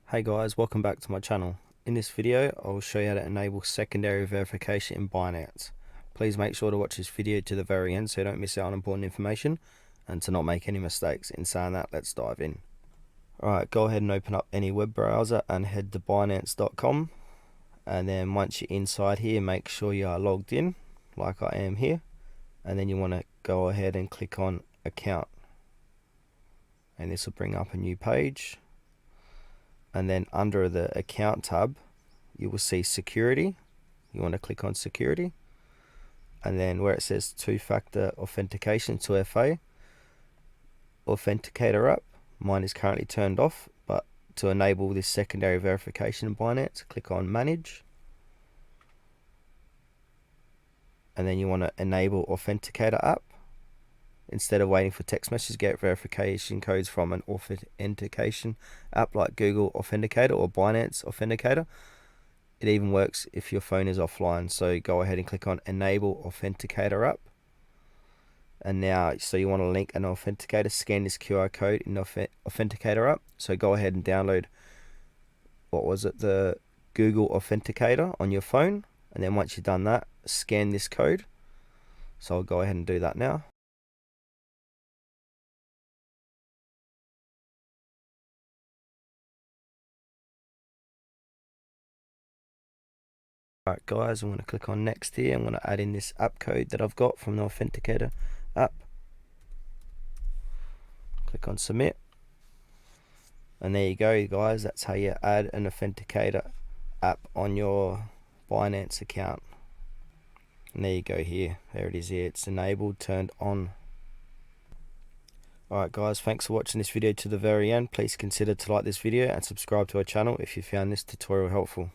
Hey guys, welcome back to my channel. In this video, I will show you how to enable secondary verification in Binance. Please make sure to watch this video to the very end so you don't miss out on important information and to not make any mistakes. In saying that, let's dive in. Alright, go ahead and open up any web browser and head to Binance.com, and then once you're inside here, make sure you are logged in like I am here, and then you want to go ahead and click on account, and this will bring up a new page. And then under the account tab, you will see security. You want to click on security, and then where it says two-factor authentication, 2FA authenticator app, mine is currently turned off, but to enable this secondary verification in Binance, click on manage, and then you want to enable authenticator app. Instead of waiting for text messages, get verification codes from an authentication app like Google Authenticator or Binance Authenticator. It even works if your phone is offline. So go ahead and click on Enable Authenticator app. And now, so you want to link an authenticator, scan this QR code in the Authenticator app. So go ahead and download, the Google Authenticator on your phone. And then once you've done that, scan this code. So I'll go ahead and do that now. Alright guys, I'm going to click on next here. I'm going to add in this app code that I've got from the Authenticator app. Click on submit. And there you go guys, that's how you add an Authenticator app on your Binance account. And there you go here, there it is here, it's enabled, turned on. Alright guys, thanks for watching this video to the very end. Please consider to like this video and subscribe to our channel if you found this tutorial helpful.